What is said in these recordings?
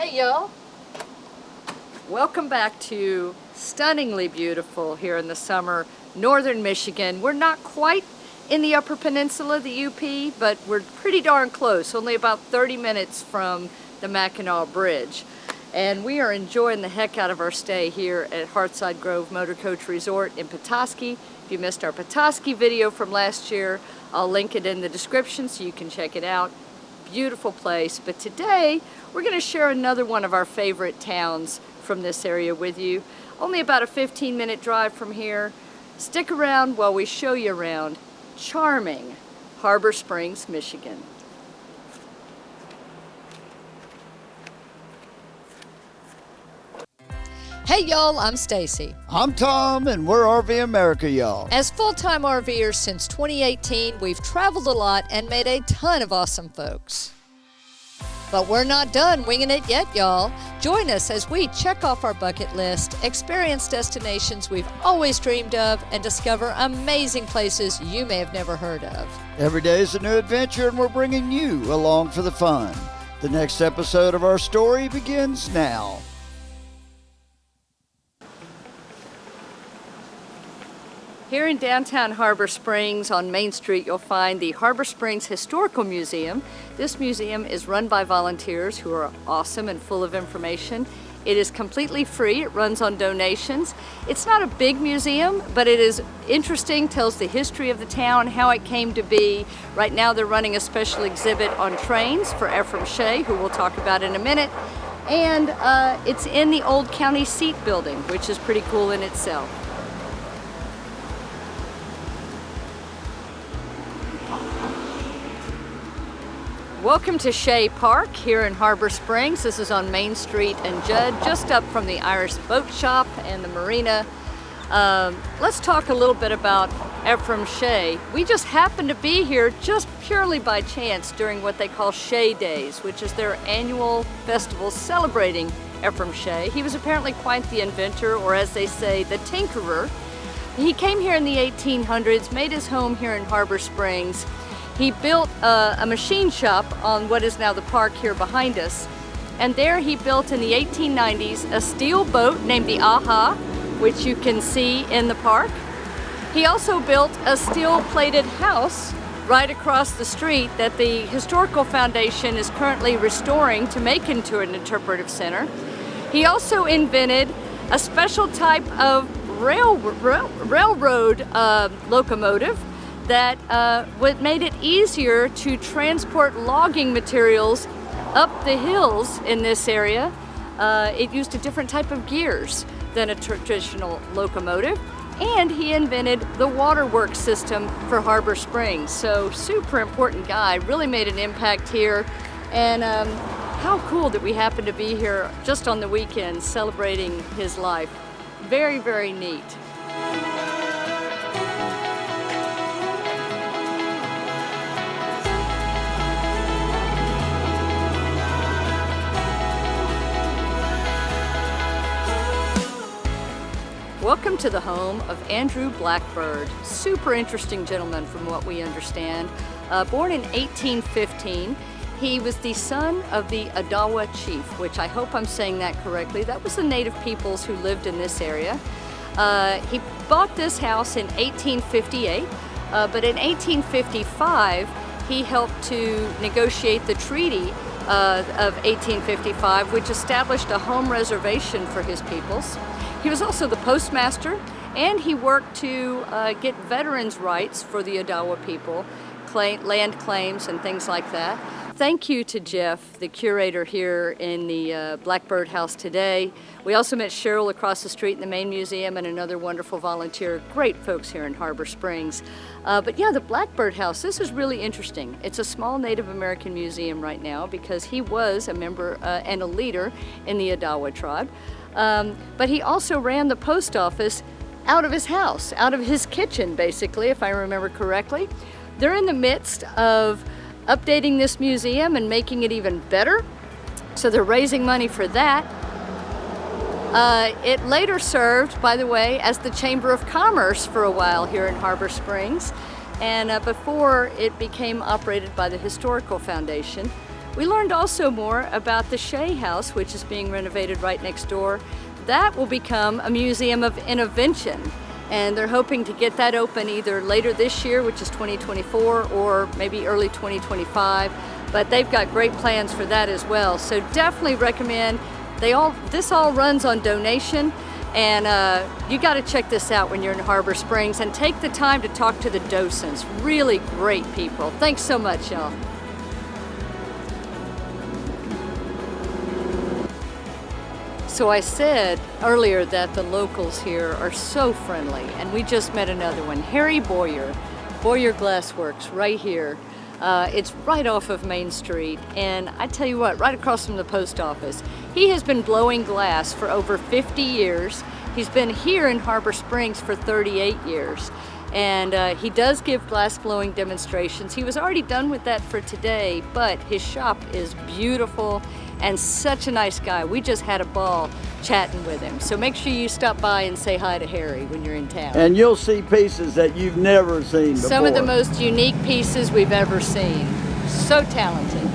Hey y'all, welcome back to stunningly beautiful here in the summer, northern Michigan. We're not quite in the Upper Peninsula, the UP, but we're pretty darn close, only about 30 minutes from the Mackinac Bridge. And we are enjoying the heck out of our stay here at Hearthside Grove Motor Coach Resort in Petoskey. If you missed our Petoskey video from last year, I'll link it in the description so you can check it out. Beautiful place, but today we're going to share another one of our favorite towns from this area with you. Only about a 15-minute drive from here. Stick around while we show you around charming Harbor Springs, Michigan. Hey y'all, I'm Stacie. I'm Tom, and we're RV America, y'all. As full-time RVers since 2018, we've traveled a lot and met a ton of awesome folks. But we're not done winging it yet, y'all. Join us as we check off our bucket list, experience destinations we've always dreamed of, and discover amazing places you may have never heard of. Every day is a new adventure, and we're bringing you along for the fun. The next episode of our story begins now. Here in downtown Harbor Springs on Main Street, you'll find the Harbor Springs Historical Museum. This museum is run by volunteers who are awesome and full of information. It is completely free. It runs on donations. It's not a big museum, but it is interesting, tells the history of the town, how it came to be. Right now they're running a special exhibit on trains for Ephraim Shea, who we'll talk about in a minute. And it's in the old county seat building, which is pretty cool in itself. Welcome to Shea Park here in Harbor Springs. This is on Main Street and Judd, just up from the Irish Boat Shop and the marina. Let's talk a little bit about Ephraim Shea. We just happened to be here just purely by chance during what they call Shea Days, which is their annual festival celebrating Ephraim Shea. He was apparently quite the inventor, or as they say, the tinkerer. He came here in the 1800s, made his home here in Harbor Springs. He built a machine shop on what is now the park here behind us. And there he built in the 1890s a steel boat named the Aha, which you can see in the park. He also built a steel-plated house right across the street that the Historical Foundation is currently restoring to make into an interpretive center. He also invented a special type of railroad locomotive that made it easier to transport logging materials up the hills in this area. It used a different type of gears than a traditional locomotive, and he invented the waterworks system for Harbor Springs. So super important guy, really made an impact here, and how cool that we happen to be here just on the weekend celebrating his life. Very, very neat. Welcome to the home of Andrew Blackbird. Super interesting gentleman from what we understand. Born in 1815, he was the son of the Odawa chief, which I hope I'm saying that correctly. That was the native peoples who lived in this area. He bought this house in 1858, but in 1855, he helped to negotiate the treaty of 1855, which established a home reservation for his peoples. He was also the postmaster, and he worked to get veterans' rights for the Odawa people, land claims and things like that. Thank you to Jeff, the curator here in the Blackbird House today. We also met Cheryl across the street in the main museum and another wonderful volunteer. Great folks here in Harbor Springs. But yeah, the Blackbird House, this is really interesting. It's a small Native American museum right now because he was a member and a leader in the Odawa tribe. But he also ran the post office out of his house, out of his kitchen, basically, if I remember correctly. They're in the midst of updating this museum and making it even better. So they're raising money for that. It later served, by the way, as the Chamber of Commerce for a while here in Harbor Springs. And before it became operated by the Historical Foundation, We learned also more about the Shea House, which is being renovated right next door. That will become a museum of intervention, and they're hoping to get that open either later this year, which is 2024, or maybe early 2025. But they've got great plans for that as well. So definitely recommend. This all runs on donation, and you got to check this out when you're in Harbor Springs, and take the time to talk to the docents. Really great people. Thanks so much, y'all. So I said earlier that the locals here are so friendly, and we just met another one, Harry Boyer Glassworks, right here. It's right off of Main Street, and I tell you what, right across from the post office. He has been blowing glass for over 50 years. He's been here in Harbor Springs for 38 years, and he does give glass blowing demonstrations. He was already done with that for today, but his shop is beautiful and such a nice guy. We just had a ball chatting with him. So make sure you stop by and say hi to Harry when you're in town. And you'll see pieces that you've never seen before. Some of the most unique pieces we've ever seen. So talented.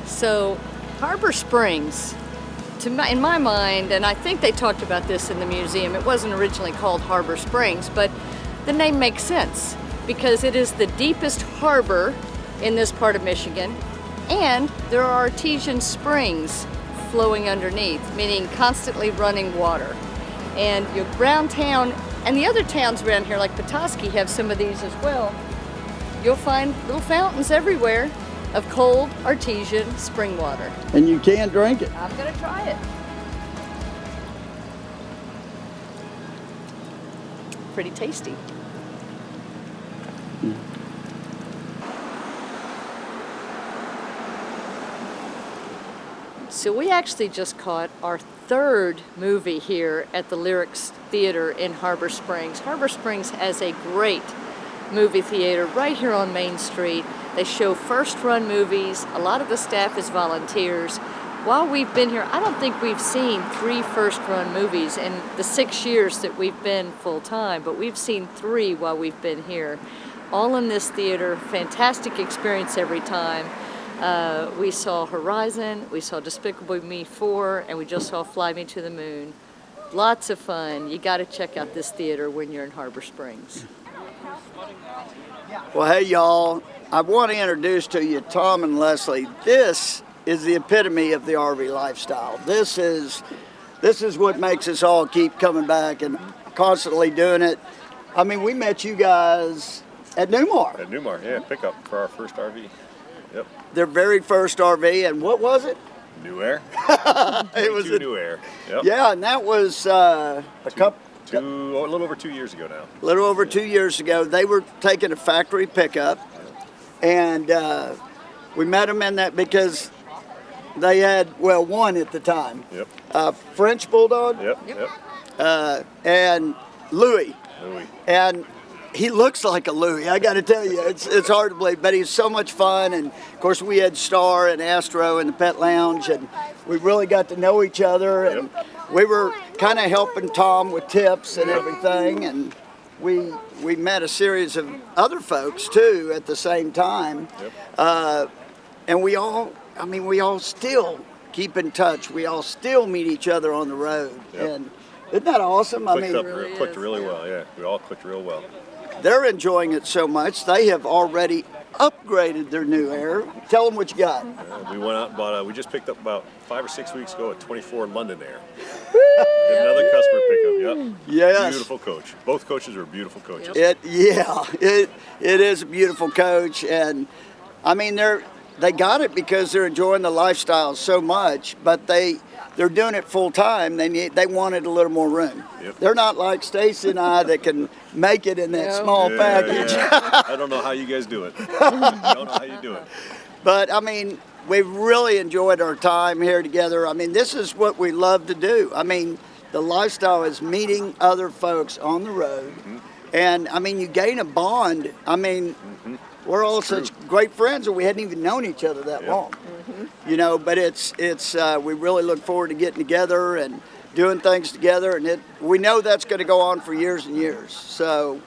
So Harbor Springs, in my mind, and I think they talked about this in the museum, it wasn't originally called Harbor Springs, but the name makes sense because it is the deepest harbor in this part of Michigan, and there are artesian springs flowing underneath, meaning constantly running water. And you're around town, and the other towns around here, like Petoskey, have some of these as well. You'll find little fountains everywhere of cold artesian spring water. And you can drink it. I'm gonna try it. Pretty tasty. So we actually just caught our third movie here at the Lyrics Theater in Harbor Springs. Harbor Springs has a great movie theater right here on Main Street. They show first-run movies. A lot of the staff is volunteers. While we've been here, I don't think we've seen 3 first-run movies in the 6 years that we've been full-time, but we've seen 3 while we've been here. All in this theater, fantastic experience every time. We saw Horizon, we saw Despicable Me 4, and we just saw Fly Me to the Moon. Lots of fun. You got to check out this theater when you're in Harbor Springs. Well, hey, y'all. I want to introduce to you Tom and Leslie. This is the epitome of the RV lifestyle. This is what makes us all keep coming back and constantly doing it. I mean, we met you guys at Newmar. At Newmar, yeah, pickup for our first RV. Yep. Their very first RV, and what was it? New Air. It was a New Air. Yep. Yeah, and that was a little over 2 years ago now. A little over 2 years ago. They were taking a factory pickup, and we met them in that because they had, well, one at the time. Yep. French Bulldog. Yep. And Louis. Louis. And he looks like a Louis, I got to tell you. It's hard to believe, but he's so much fun. And, of course, we had Star and Astro in the pet lounge, and we really got to know each other. And we were kind of helping Tom with tips and everything. And we met a series of other folks, too, at the same time. Yep. And we all still keep in touch. We all still meet each other on the road. Yep. And isn't that awesome? Clicked really well, yeah. We all clicked real well. They're enjoying it so much, they have already upgraded their New Air. Tell them what you got. We went out and bought we just picked up about 5 or 6 weeks ago a 24 London Air. Another customer pickup, yep. Yes. Beautiful coach. Both coaches are beautiful coaches. It is a beautiful coach, and I mean they got it because they're enjoying the lifestyle so much, but they're doing it full time. They wanted a little more room. Yep. They're not like Stacie and I that can make it in that small package. Yeah. I don't know how you guys do it. I don't know how you do it. But I mean, we've really enjoyed our time here together. I mean, this is what we love to do. I mean, the lifestyle is meeting other folks on the road. Mm-hmm. And I mean, you gain a bond. I mean, we're all such great friends, and we hadn't even known each other that long. you know, but it's we really look forward to getting together and doing things together, and we know that's going to go on for years and years. So,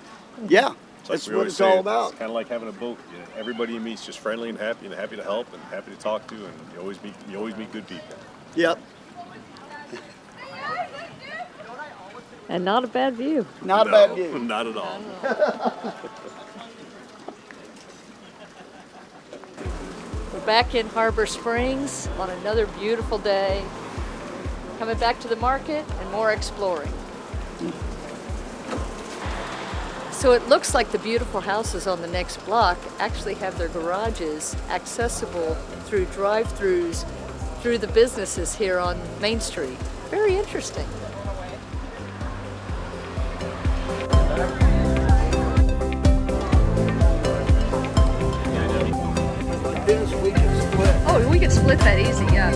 yeah, that's what it's all about. It's kind of like having a boat. You know, everybody you meet's just friendly and happy to help and happy to talk to, and you always meet good people. Yep. And not a bad view. Not a bad view. Not at all. We're back in Harbor Springs on another beautiful day. Coming back to the market and more exploring. So it looks like the beautiful houses on the next block actually have their garages accessible through drive-throughs through the businesses here on Main Street. Very interesting. Oh, we could split that easy, yeah.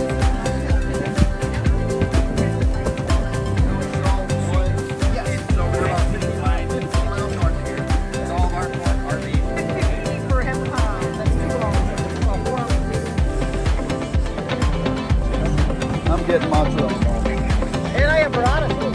I'm getting mozzarella. And I have burrata too.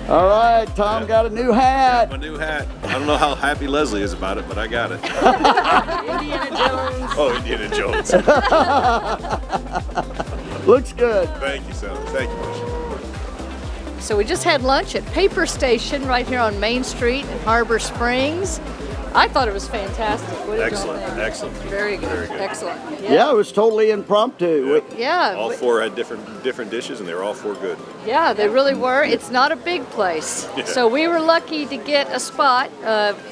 All right, Tom got a new hat. My new hat. I don't know how happy Leslie is about it, but I got it. Indiana Jones. Oh, Indiana Jones. Looks good. Thank you, Sally. Thank you. So we just had lunch at Paper Station right here on Main Street in Harbor Springs. I thought it was fantastic. What did y'all think? Excellent. Very good. Very good. Excellent. Yeah, it was totally impromptu. Yeah. All four had different dishes, and they were all four good. Yeah, they really were. It's not a big place. Yeah. So we were lucky to get a spot,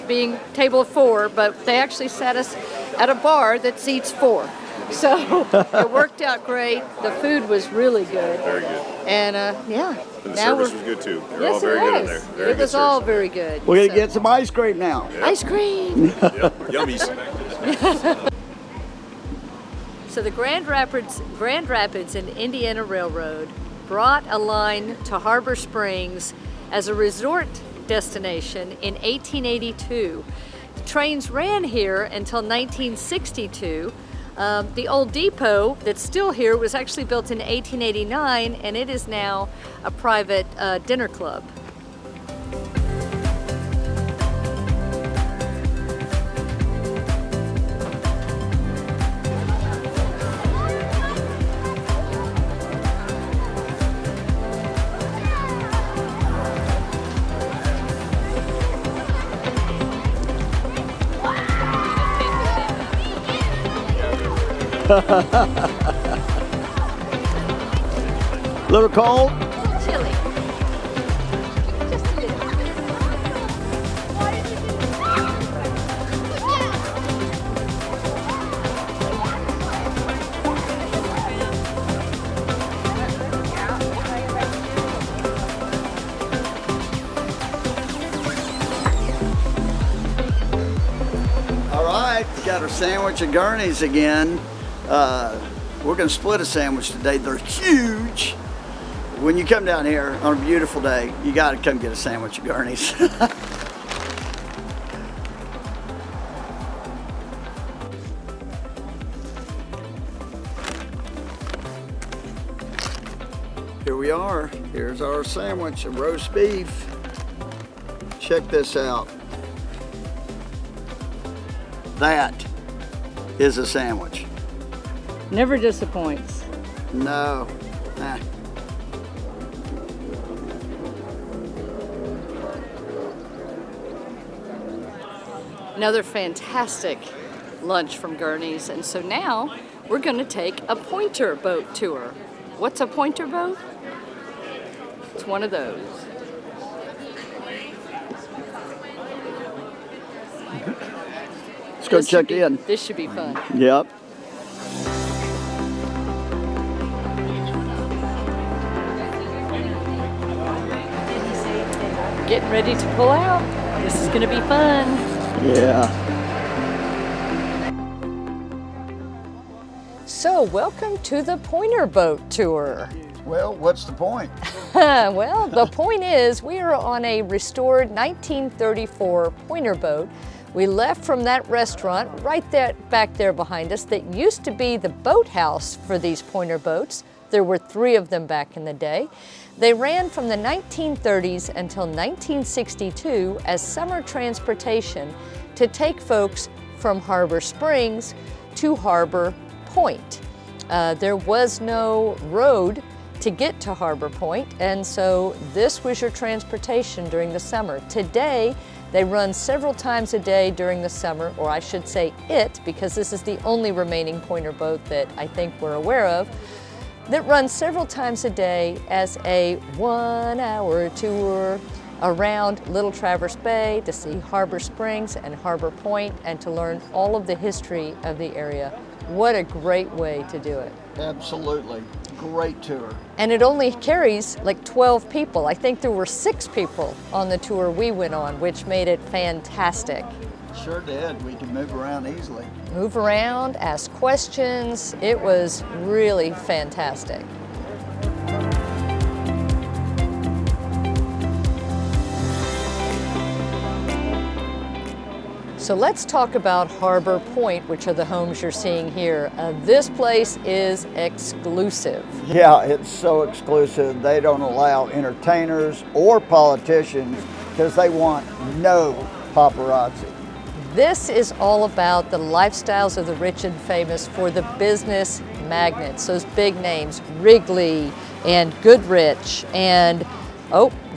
being table 4, but they actually sat us at a bar that seats 4. So it worked out great. The food was really good. Very good. And yeah. And the now service we're- was good too. They were Yes, all very it good was. in there. Very It good was all service. very good. We're gonna So- get some ice cream now. Yep. ice cream. Yep. Yummies. So the Grand Rapids and Indiana Railroad brought a line to Harbor Springs as a resort destination in 1882. The trains ran here until 1962. The old depot that's still here was actually built in 1889, and it is now a private dinner club. Little cold? Chili. Just a little. All right, got our sandwich and gurneys again. We're gonna split a sandwich today. They're huge. When you come down here on a beautiful day, you gotta come get a sandwich of gurneys. Here we are. Here's our sandwich of roast beef. Check this out. That is a sandwich. Never disappoints. No. Eh. Another fantastic lunch from Gurney's. And so now we're going to take a pointer boat tour. What's a pointer boat? It's one of those. Let's go check in. This should be fun. Yep. Getting ready to pull out. This is going to be fun. Yeah. So, welcome to the pointer boat tour. Well, what's the point? Well, the point is we are on a restored 1934 pointer boat. We left from that restaurant right there, back there behind us that used to be the boathouse for these pointer boats. There were 3 of them back in the day. They ran from the 1930s until 1962 as summer transportation to take folks from Harbor Springs to Harbor Point. There was no road to get to Harbor Point, and so this was your transportation during the summer. Today, they run several times a day during the summer, or I should say it, because this is the only remaining pointer boat that I think we're aware of, that runs several times a day as a 1-hour tour around Little Traverse Bay to see Harbor Springs and Harbor Point and to learn all of the history of the area. What a great way to do it. Absolutely. Great tour. And it only carries like 12 people. I think there were 6 people on the tour we went on, which made it fantastic. Sure did. We can move around easily. Move around, ask questions. It was really fantastic. So let's talk about Harbor Point, which are the homes you're seeing here. This place is exclusive. Yeah, it's so exclusive. They don't allow entertainers or politicians because they want no paparazzi. This is all about the lifestyles of the rich and famous for the business magnates, those big names, Wrigley and Goodrich and,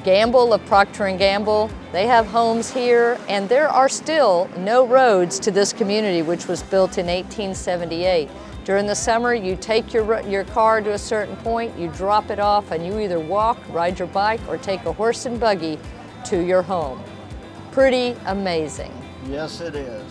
Gamble of Procter & Gamble. They have homes here, and there are still no roads to this community, which was built in 1878. During the summer, you take your car to a certain point, you drop it off, and you either walk, ride your bike, or take a horse and buggy to your home. Pretty amazing. Yes, it is.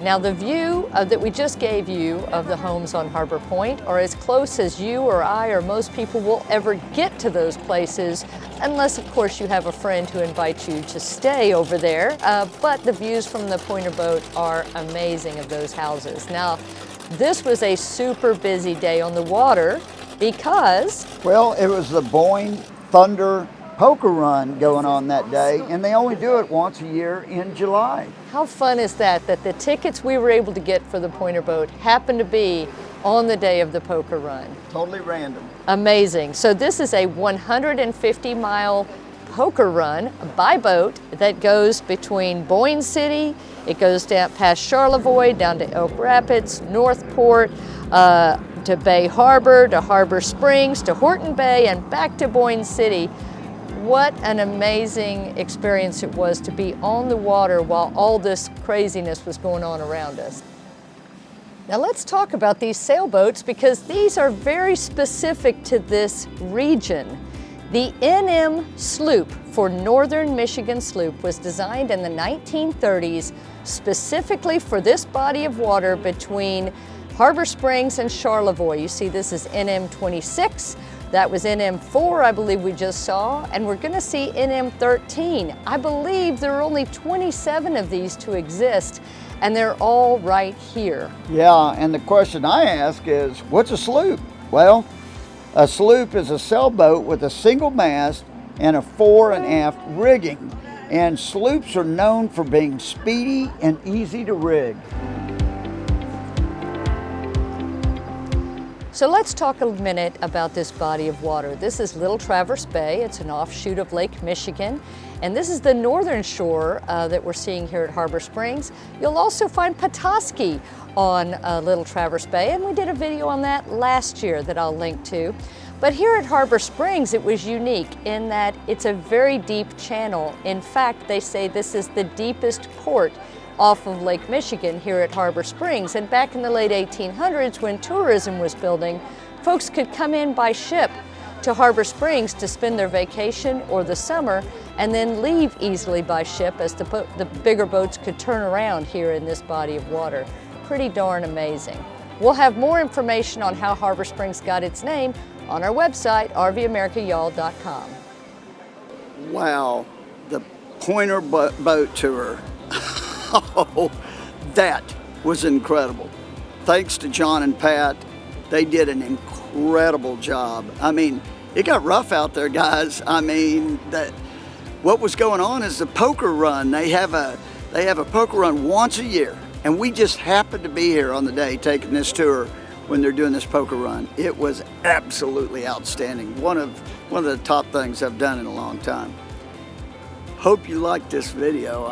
Now the view that we just gave you of the homes on Harbor Point are as close as you or I or most people will ever get to those places, unless of course you have a friend who invites you to stay over there. But the views from the pointer boat are amazing of those houses. Now, this was a super busy day on the water because... Well, it was the Boeing Thunder poker run going on that day, and they only do it once a year in July. How fun is that the tickets we were able to get for the pointer boat happened to be on the day of the poker run? Totally random. Amazing. So this is a 150-mile poker run by boat that goes between Boyne City, it goes down past Charlevoix, down to Elk Rapids, Northport, to Bay Harbor, to Harbor Springs, to Horton Bay, and back to Boyne City. What an amazing experience it was to be on the water while all this craziness was going on around us. Now let's talk about these sailboats because these are very specific to this region. The NM sloop for Northern Michigan sloop was designed in the 1930s specifically for this body of water between Harbor Springs and Charlevoix. You see this is NM 26. That was NM4, I believe we just saw, and we're gonna see NM13. I believe there are only 27 of these to exist, and they're all right here. Yeah, and the question I ask is, what's a sloop? Well, a sloop is a sailboat with a single mast and a fore and aft rigging, and sloops are known for being speedy and easy to rig. So let's talk a minute about this body of water. This is Little Traverse Bay. It's an offshoot of Lake Michigan. And this is the northern shore that we're seeing here at Harbor Springs. You'll also find Petoskey on Little Traverse Bay, and we did a video on that last year that I'll link to. But here at Harbor Springs, it was unique in that it's a very deep channel. In fact, they say this is the deepest port off of Lake Michigan here at Harbor Springs. And back in the late 1800s, when tourism was building, folks could come in by ship to Harbor Springs to spend their vacation or the summer, and then leave easily by ship as the bigger boats could turn around here in this body of water. Pretty darn amazing. We'll have more information on how Harbor Springs got its name on our website, rvamericayall.com. Wow, the Pointer boat tour. Oh, that was incredible. Thanks to John and Pat, they did an incredible job. I mean, it got rough out there, guys. I mean, what was going on is the poker run. They have a poker run once a year, and we just happened to be here on the day taking this tour when they're doing this poker run. It was absolutely outstanding. One of the top things I've done in a long time. Hope you liked this video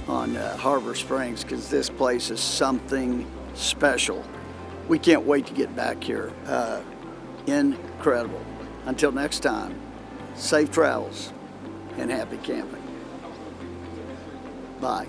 on Harbor Springs, because this place is something special. We can't wait to get back here. Incredible. Until next time, safe travels and happy camping. Bye.